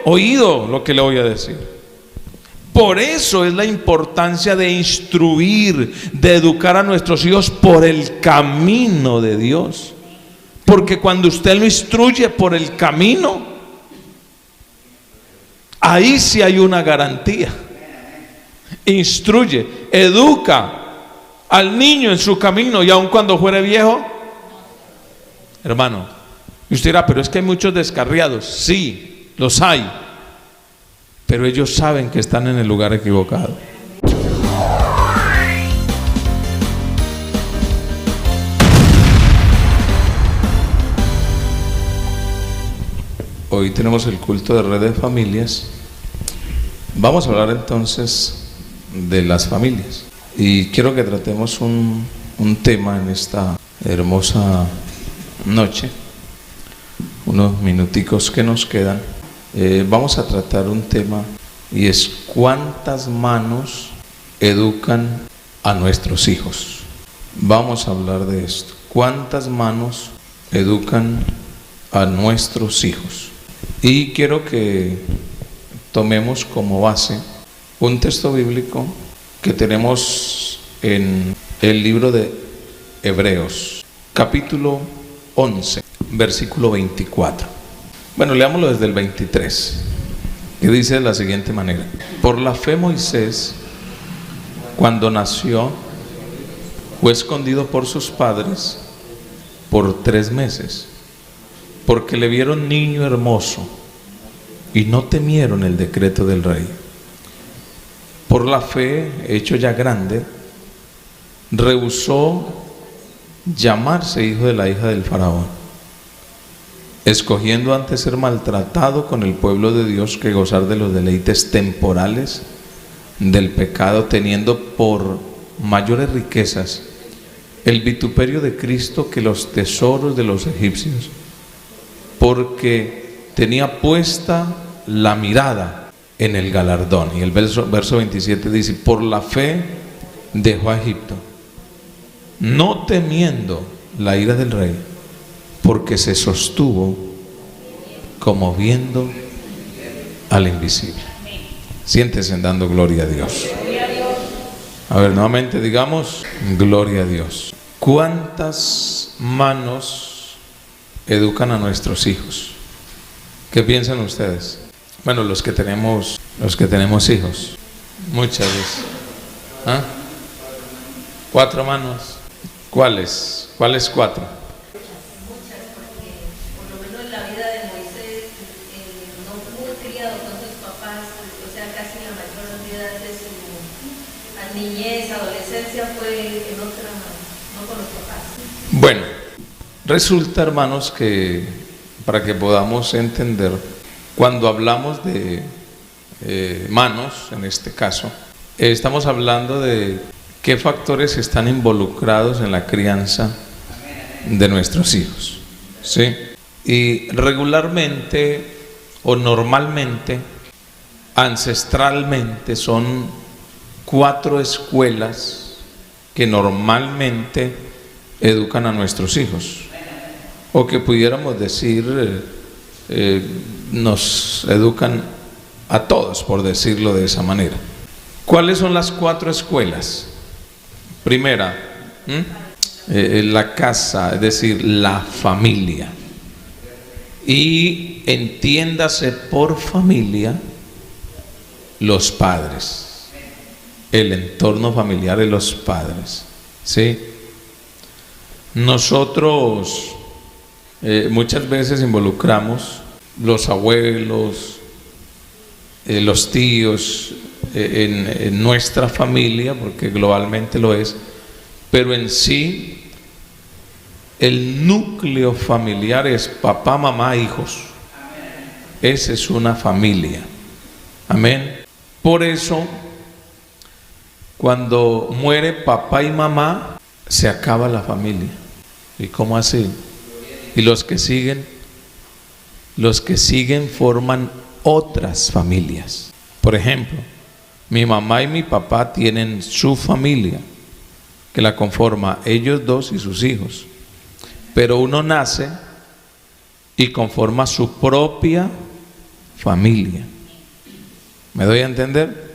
oído lo que le voy a decir. Por eso es la importancia de instruir, de educar a nuestros hijos por el camino de Dios. Porque cuando usted lo instruye por el camino, ahí sí hay una garantía. Instruye, educa al niño en su camino, y aun cuando fuere viejo, hermano, y usted dirá, pero es que hay muchos descarriados. Sí, los hay, pero ellos saben que están en el lugar equivocado. Hoy tenemos el culto de Red de Familias. Vamos a hablar entonces de las familias, y quiero que tratemos un tema en esta hermosa noche, unos minuticos que nos quedan. Vamos a tratar un tema, y es: ¿cuántas manos educan a nuestros hijos? Vamos a hablar de esto. ¿Cuántas manos educan a nuestros hijos? Y quiero que tomemos como base un texto bíblico que tenemos en el libro de Hebreos, capítulo 11, versículo 24. Bueno, leámoslo desde el 23, que dice de la siguiente manera: por la fe Moisés, cuando nació, fue escondido por sus padres por 3 meses, porque le vieron niño hermoso y no temieron el decreto del rey. Por la fe, hecho ya grande, rehusó llamarse hijo de la hija del faraón, escogiendo antes ser maltratado con el pueblo de Dios que gozar de los deleites temporales del pecado, teniendo por mayores riquezas el vituperio de Cristo que los tesoros de los egipcios, porque tenía puesta la mirada en el galardón. Y el verso 27 dice: por la fe dejó a Egipto, no temiendo la ira del rey, porque se sostuvo como viendo al invisible. Siéntese dando gloria a Dios. A ver, nuevamente digamos: gloria a Dios. ¿Cuántas manos educan a nuestros hijos? ¿Qué piensan ustedes? Bueno, los que tenemos hijos, muchas veces. 4 manos. ¿Cuáles 4? Muchas, porque por lo menos en la vida de Moisés no fue criado con sus papás, o sea, casi la mayor edad de su niñez, adolescencia fue en otra, no con los papás. Bueno, resulta, hermanos, que para que podamos entender, cuando hablamos de manos, en este caso, estamos hablando de qué factores están involucrados en la crianza de nuestros hijos, ¿sí? Y regularmente o normalmente, ancestralmente, son 4 escuelas que normalmente educan a nuestros hijos, o que pudiéramos decir nos educan a todos, por decirlo de esa manera. ¿Cuáles son las 4 escuelas? Primera, la casa, es decir, la familia. Y entiéndase por familia los padres, el entorno familiar de los padres, ¿sí? Nosotros muchas veces involucramos los abuelos, los tíos en nuestra familia, porque globalmente lo es, pero en sí el núcleo familiar es papá, mamá, hijos. Esa es una familia. Amén. Por eso, cuando muere papá y mamá, se acaba la familia. ¿Y cómo así? Y los que siguen forman otras familias. Por ejemplo, mi mamá y mi papá tienen su familia, que la conforma ellos 2 y sus hijos. Pero uno nace y conforma su propia familia. ¿Me doy a entender?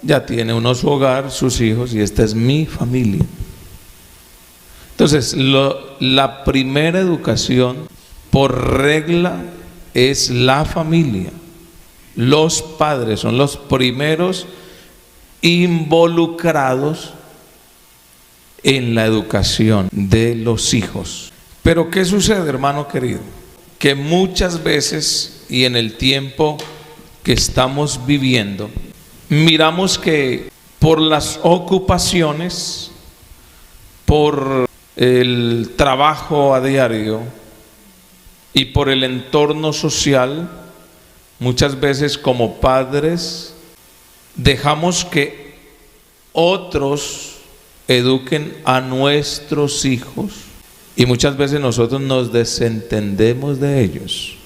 Ya tiene uno su hogar, sus hijos, y esta es mi familia. Entonces, la primera educación por regla es la familia. Los padres son los primeros involucrados en la educación de los hijos. Pero ¿qué sucede, hermano querido? Que muchas veces, y en el tiempo que estamos viviendo, miramos que por las ocupaciones, por el trabajo a diario y por el entorno social, muchas veces como padres dejamos que otros eduquen a nuestros hijos y muchas veces nosotros nos desentendemos de ellos.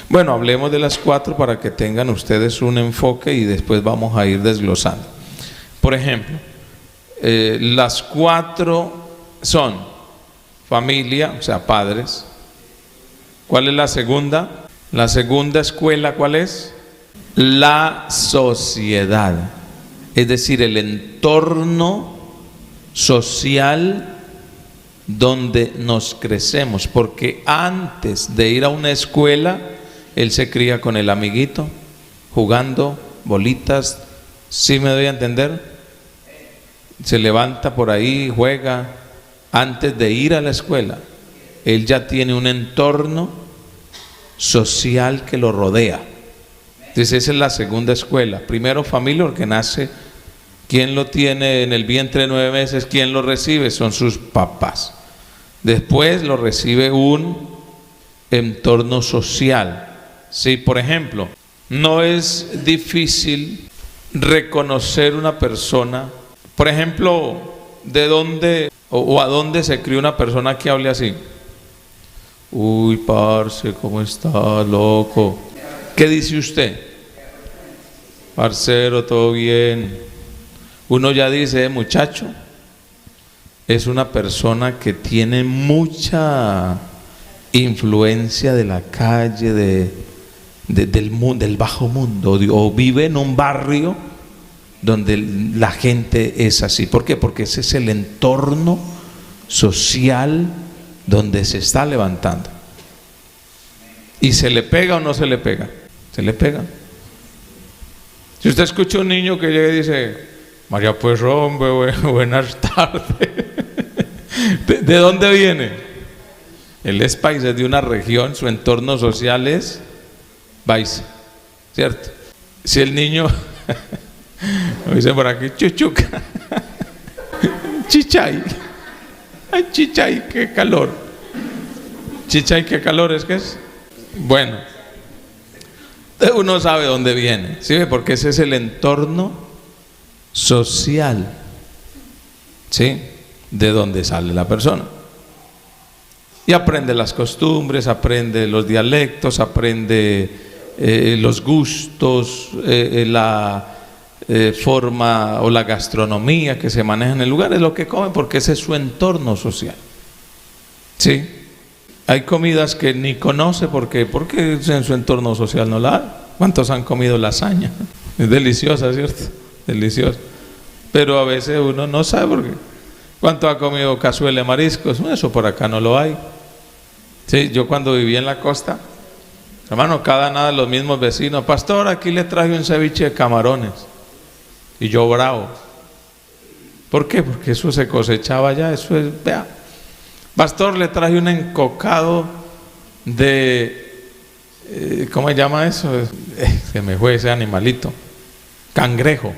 Bueno, hablemos de las 4 para que tengan ustedes un enfoque y después vamos a ir desglosando. Por ejemplo, las 4 son familia, o sea, padres. ¿Cuál es la segunda? La segunda escuela, ¿cuál es? La sociedad, es decir, el entorno social donde nos crecemos, porque antes de ir a una escuela, él se cría con el amiguito, jugando bolitas, ¿sí me doy a entender? Se levanta por ahí, juega, antes de ir a la escuela, él ya tiene un entorno social que lo rodea. Entonces esa es la segunda escuela. Primero familia, porque nace, ¿quién lo tiene en el vientre de 9 meses? ¿Quién lo recibe? Son sus papás. Después lo recibe un entorno social. Sí, por ejemplo, no es difícil reconocer una persona, por ejemplo, de dónde o a dónde se crió una persona que hable así. Uy, parce, ¿cómo está, loco? ¿Qué dice usted? Parcero, todo bien. Uno ya dice, muchacho, es una persona que tiene mucha influencia de la calle, del bajo mundo, o vive en un barrio donde la gente es así. ¿Por qué? Porque ese es el entorno social donde se está levantando. ¿Y se le pega o no se le pega? Se le pega. Si usted escucha a un niño que llega y dice, María pues hombre, buenas tardes. ¿De dónde viene? Él es paisa, es de una región, su entorno social es paisa, ¿cierto? Si el niño, lo dice por aquí, chuchuca, chichay, ay chichay, qué calor. Chichay, qué calor es que es. Bueno, uno sabe dónde viene, ¿sí? Porque ese es el entorno social, ¿sí? De donde sale la persona. Y aprende las costumbres, aprende los dialectos, aprende los gustos, la forma o la gastronomía que se maneja en el lugar, es lo que come, porque ese es su entorno social, ¿sí? Hay comidas que ni conoce porque en su entorno social no la hay. ¿Cuántos han comido lasaña? Es deliciosa, ¿cierto? Deliciosa. Pero a veces uno no sabe por qué. ¿Cuánto ha comido cazuela de mariscos? Eso por acá no lo hay. Sí, yo cuando vivía en la costa, hermano, cada nada los mismos vecinos, pastor, aquí le traje un ceviche de camarones. Y yo bravo. ¿Por qué? Porque eso se cosechaba allá, eso es, vea. Pastor, le traje un encocado de, ¿cómo se llama eso? Se me fue ese animalito. Cangrejo.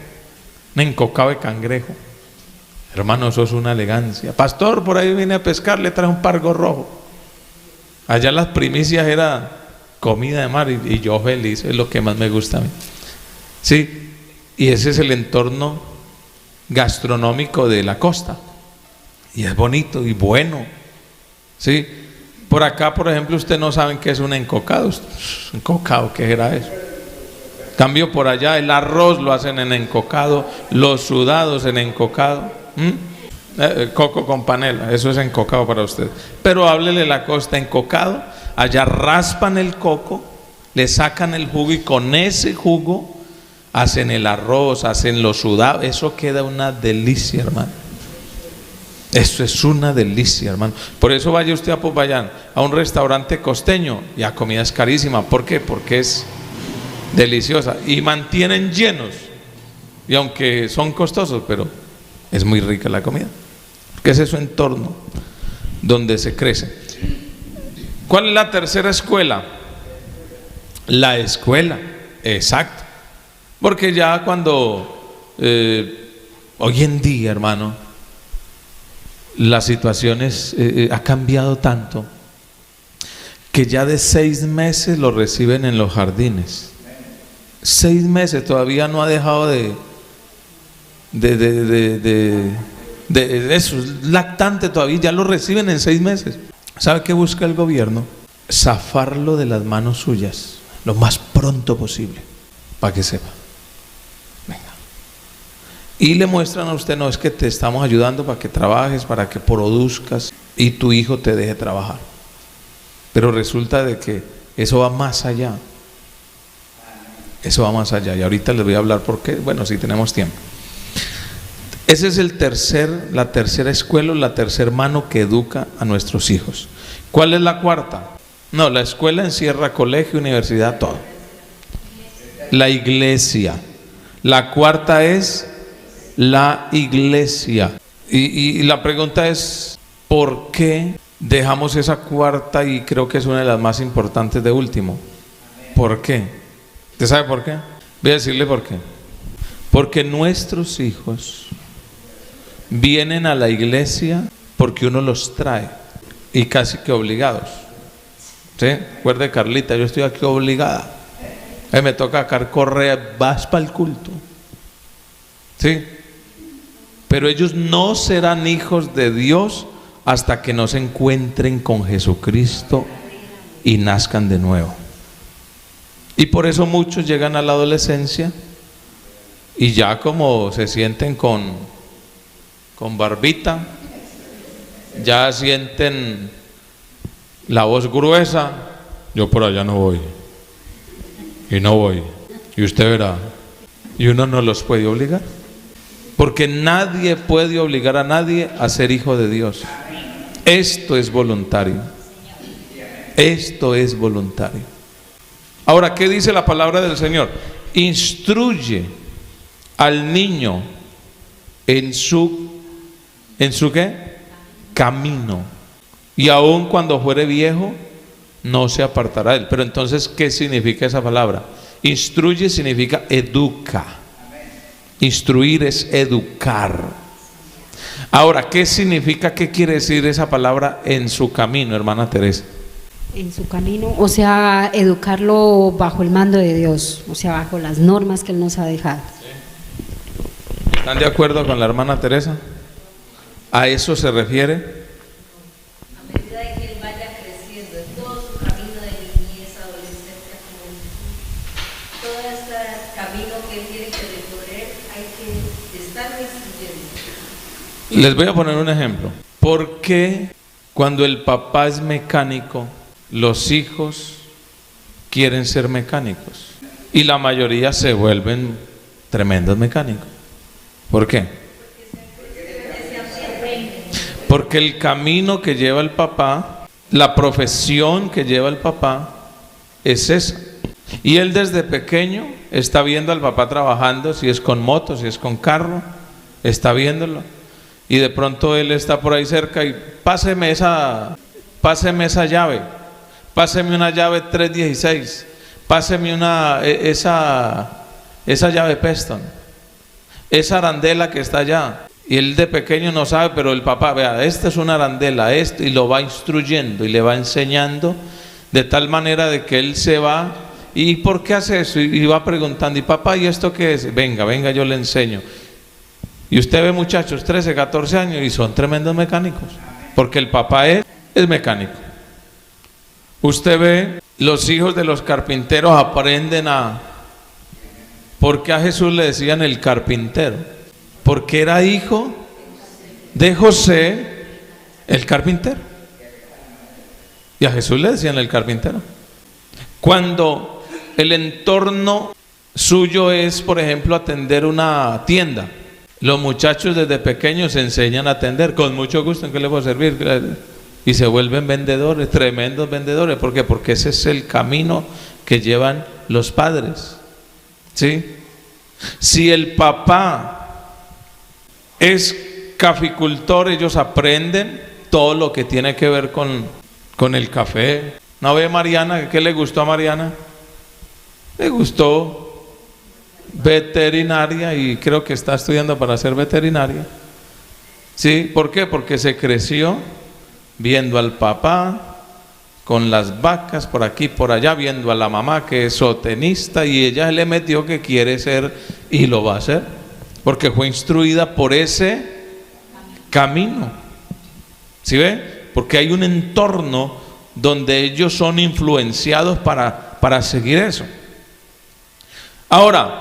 Un encocado de cangrejo. Hermano, eso es una elegancia. Pastor, por ahí vine a pescar, le traje un pargo rojo. Allá las primicias era comida de mar y yo feliz, es lo que más me gusta a mí. Sí, y ese es el entorno gastronómico de la costa. Y es bonito y bueno. Sí, por acá, por ejemplo, ustedes no saben qué es un encocado. ¿Encocado qué era eso? Cambio por allá, el arroz lo hacen en encocado, los sudados en encocado. Coco con panela, eso es encocado para ustedes. Pero háblele la costa, encocado. Allá raspan el coco le sacan el jugo y con ese jugo hacen el arroz, hacen los sudados. Eso queda una delicia, hermano. Eso es una delicia, hermano. Por eso vaya usted a Popayán, a un restaurante costeño, y la comida es carísima. ¿Por qué? Porque es deliciosa y mantienen llenos. Y aunque son costosos, pero es muy rica la comida, porque ese es su entorno donde se crece. ¿Cuál es la tercera escuela? La escuela, exacto. Porque ya cuando hoy en día, hermano, las situaciones ha cambiado tanto que ya de 6 meses lo reciben en los jardines. 6 meses, todavía no ha dejado de eso, es lactante todavía, ya lo reciben en 6 meses. ¿Sabe qué busca el gobierno? Zafarlo de las manos suyas lo más pronto posible, para que sepa. Venga. Y le muestran a usted: no, es que te estamos ayudando para que trabajes, para que produzcas y tu hijo te deje trabajar. Pero resulta de que eso va más allá. Eso va más allá, y ahorita les voy a hablar por qué. Bueno, si tenemos tiempo. Ese es la tercera escuela, la tercera mano que educa a nuestros hijos. ¿Cuál es la cuarta? No, la escuela encierra colegio, universidad, todo. La iglesia. La cuarta es la iglesia. Y la pregunta es: ¿por qué dejamos esa cuarta? Y creo que es una de las más importantes de último. ¿Por qué? ¿Usted sabe por qué? Voy a decirle por qué. Porque nuestros hijos vienen a la iglesia porque uno los trae, y casi que obligados. ¿Sí? Recuerde, Carlita, yo estoy aquí obligada. Me toca sacar correa, vas para el culto. ¿Sí? Pero ellos no serán hijos de Dios hasta que no se encuentren con Jesucristo y nazcan de nuevo. Y por eso muchos llegan a la adolescencia y ya como se sienten con barbita, ya sienten la voz gruesa: yo por allá no voy, y no voy, y usted verá. Y uno no los puede obligar, porque nadie puede obligar a nadie a ser hijo de Dios. Esto es voluntario. Esto es voluntario. Ahora, ¿qué dice la palabra del Señor? Instruye al niño en su ¿qué? Camino, y aun cuando fuere viejo no se apartará de él. Pero entonces, ¿qué significa esa palabra? Instruye significa educa. Instruir es educar. Ahora, ¿qué significa, qué quiere decir esa palabra en su camino, hermana Teresa? En su camino, o sea, educarlo bajo el mando de Dios, o sea, bajo las normas que Él nos ha dejado. ¿Están de acuerdo con la hermana Teresa? ¿A eso se refiere? A medida de que él vaya creciendo en todo su camino de niñez, adolescencia, juventud, todo este camino que él tiene que recorrer, hay que estarlo instruyendo. Les voy a poner un ejemplo. ¿Por qué cuando el papá es mecánico, los hijos quieren ser mecánicos? Y la mayoría se vuelven tremendos mecánicos. ¿Por qué? Porque el camino que lleva el papá, la profesión que lleva el papá es esa. Y él desde pequeño está viendo al papá trabajando, si es con moto, si es con carro, está viéndolo. Y de pronto él está por ahí cerca y páseme esa llave, páseme una llave 316, páseme esa llave Peston, esa arandela que está allá. Y él de pequeño no sabe, pero el papá, vea, esta es una arandela, y lo va instruyendo y le va enseñando, de tal manera de que él se va. ¿Y por qué hace eso? Y va preguntando: ¿y papá, y esto qué es? Venga, yo le enseño. Y usted ve muchachos 13, 14 años y son tremendos mecánicos, porque el papá es mecánico. Usted ve los hijos de los carpinteros aprenden ¿por qué a Jesús le decían el carpintero? Porque era hijo de José, el carpintero. Y a Jesús le decían el carpintero. Cuando el entorno suyo es, por ejemplo, atender una tienda. Los muchachos desde pequeños se enseñan a atender, con mucho gusto, ¿en qué le puedo servir? Y se vuelven vendedores, tremendos vendedores. ¿Por qué? Porque ese es el camino que llevan los padres, ¿sí? Si el papá es caficultor, ellos aprenden todo lo que tiene que ver con el café. ¿No ve Mariana? ¿Qué le gustó a Mariana? Le gustó veterinaria y creo que está estudiando para ser veterinaria. ¿Sí? ¿Por qué? Porque se creció viendo al papá con las vacas por aquí, por allá, viendo a la mamá que es zootecnista, y ella le metió que quiere ser y lo va a hacer, porque fue instruida por ese camino. ¿Sí ve? Porque hay un entorno donde ellos son influenciados para seguir eso. Ahora,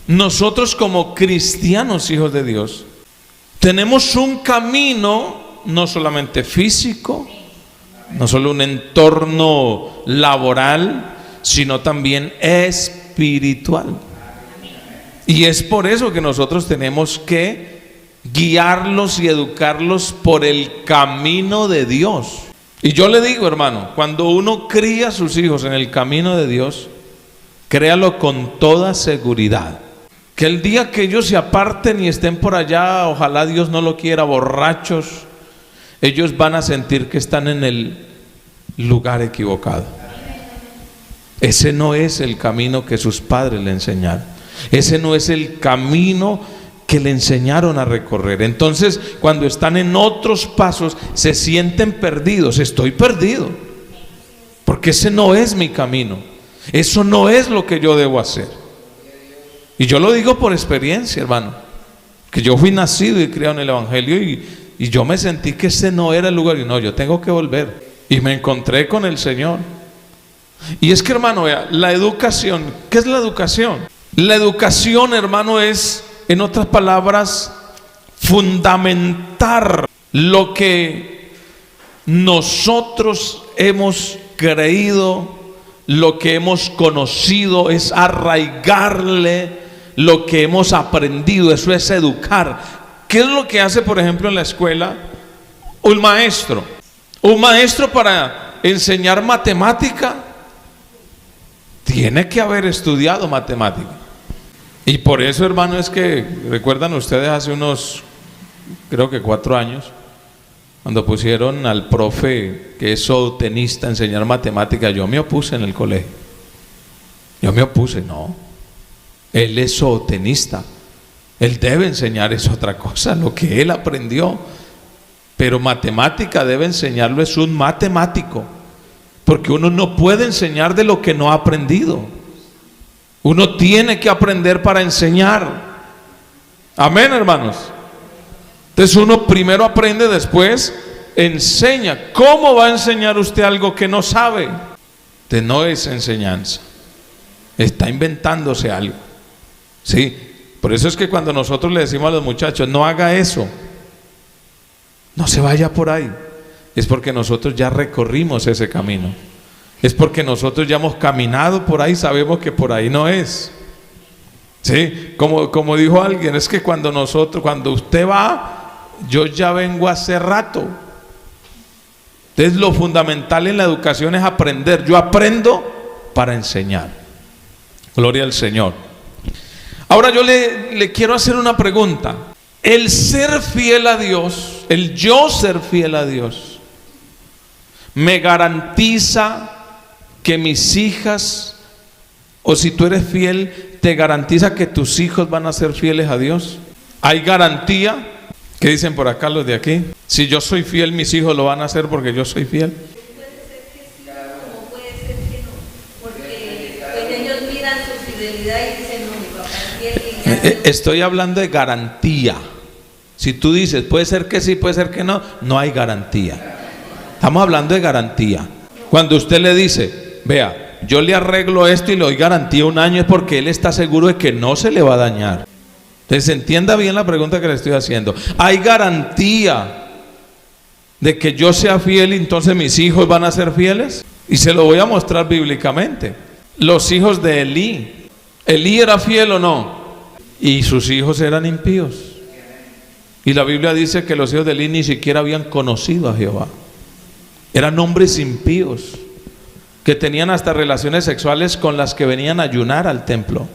nosotros como cristianos, hijos de Dios, tenemos un camino no solamente físico, no solo un entorno laboral, sino también espiritual. Y es por eso que nosotros tenemos que guiarlos y educarlos por el camino de Dios. Y yo le digo, hermano, cuando uno cría a sus hijos en el camino de Dios, créalo con toda seguridad, que el día que ellos se aparten y estén por allá, ojalá Dios no lo quiera, borrachos, ellos van a sentir que están en el lugar equivocado. Ese no es el camino que sus padres le enseñaron. Ese no es el camino que le enseñaron a recorrer. Entonces, cuando están en otros pasos, se sienten perdidos. Estoy perdido, porque ese no es mi camino. Eso no es lo que yo debo hacer. Y yo lo digo por experiencia, hermano, que yo fui nacido y criado en el Evangelio, y yo me sentí que ese no era el lugar. Y no, yo tengo que volver. Y me encontré con el Señor. Y es que, hermano, vea, la educación, ¿qué es la educación? La educación, hermano, es, en otras palabras, fundamentar lo que nosotros hemos creído, lo que hemos conocido, es arraigarle lo que hemos aprendido. Eso es educar. ¿Qué es lo que hace, por ejemplo, en la escuela un maestro? Un maestro, para enseñar matemática, tiene que haber estudiado matemática. Y por eso, hermano, es que, recuerdan ustedes hace unos, creo que 4 años, cuando pusieron al profe que es zootecnista a enseñar matemática, yo me opuse en el colegio. Yo me opuse, no. Él es zootecnista. Él debe enseñar, es otra cosa, lo que él aprendió. Pero matemática debe enseñarlo es un matemático. Porque uno no puede enseñar de lo que no ha aprendido. Uno tiene que aprender para enseñar. Amén, hermanos. Entonces uno primero aprende, después enseña. ¿Cómo va a enseñar usted algo que no sabe? Entonces no es enseñanza. Está inventándose algo. Sí, por eso es que cuando nosotros le decimos a los muchachos, no haga eso, no se vaya por ahí, es porque nosotros ya recorrimos ese camino. Es porque nosotros ya hemos caminado por ahí, sabemos que por ahí no es. Sí, como dijo alguien, es que cuando usted va, yo ya vengo hace rato. Entonces lo fundamental en la educación es aprender. Yo aprendo para enseñar. Gloria al Señor. Ahora yo le quiero hacer una pregunta. El ser fiel a Dios, el yo ser fiel a Dios, ¿me garantiza que mis hijas, o si tú eres fiel, te garantiza que tus hijos van a ser fieles a Dios? ¿Hay garantía? ¿Qué dicen por acá los de aquí? Si yo soy fiel, mis hijos lo van a hacer porque yo soy fiel. Puede ser que sí, como puede ser que no, porque pues ellos miran su fidelidad y dicen, no, mi papá es fiel. Estoy hablando de garantía. Si tú dices, puede ser que sí, puede ser que no, no hay garantía. Estamos hablando de garantía. Cuando usted le dice, vea, yo le arreglo esto y le doy garantía 1 año, es porque él está seguro de que no se le va a dañar. Entonces entienda bien la pregunta que le estoy haciendo. ¿Hay garantía de que yo sea fiel y entonces mis hijos van a ser fieles? Y se lo voy a mostrar bíblicamente. Los hijos de Elí. ¿Elí era fiel o no? Y sus hijos eran impíos. Y la Biblia dice que los hijos de Elí ni siquiera habían conocido a Jehová. Eran hombres impíos que tenían hasta relaciones sexuales con las que venían a ayunar al templo.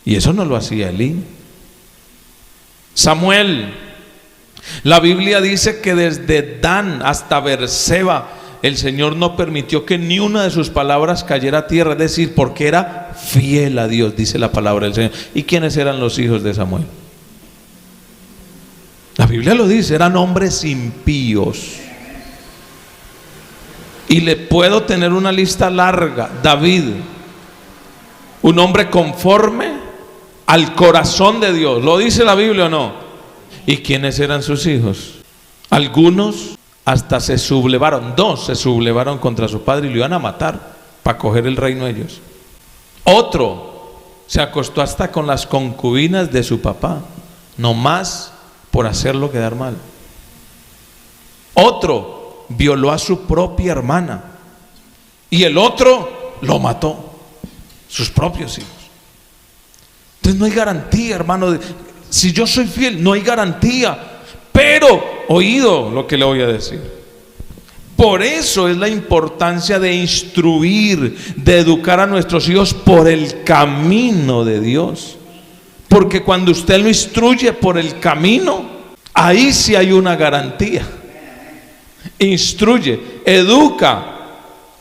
Y eso no lo hacía Elí. Samuel. La Biblia dice que desde Dan hasta Beerseba el Señor no permitió que ni una de sus palabras cayera a tierra, es decir, porque era fiel a Dios, dice la palabra del Señor. ¿Y quiénes eran los hijos de Samuel? La Biblia lo dice, eran hombres impíos. Y le puedo tener una lista larga. David, un hombre conforme al corazón de Dios. ¿Lo dice la Biblia o no? ¿Y quiénes eran sus hijos? Algunos hasta se sublevaron, dos se sublevaron contra su padre y lo iban a matar para coger el reino ellos. Otro se acostó hasta con las concubinas de su papá, nomás por hacerlo quedar mal. Otro violó a su propia hermana y el otro lo mató, sus propios hijos. Entonces no hay garantía, hermano. Si yo soy fiel, no hay garantía. Pero, oído lo que le voy a decir. Por eso es la importancia de instruir, de educar a nuestros hijos por el camino de Dios. Porque cuando usted lo instruye por el camino, ahí sí hay una garantía. Instruye, educa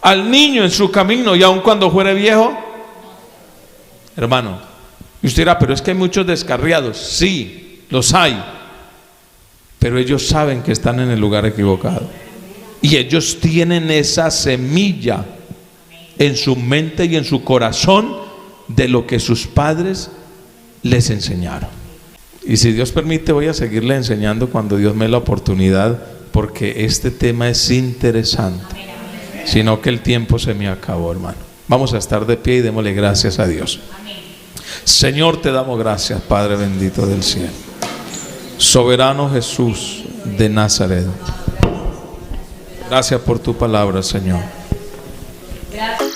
al niño en su camino, y aun cuando fuere viejo, hermano. Y usted dirá, pero es que hay muchos descarriados. Sí, los hay. Pero ellos saben que están en el lugar equivocado. Y ellos tienen esa semilla en su mente y en su corazón de lo que sus padres les enseñaron. Y si Dios permite, voy a seguirle enseñando cuando Dios me dé la oportunidad, porque este tema es interesante. Sino que el tiempo se me acabó, hermano. Vamos a estar de pie y démosle gracias a Dios. Señor, te damos gracias, Padre bendito del cielo. Soberano Jesús de Nazaret. Gracias por tu palabra, Señor. Gracias.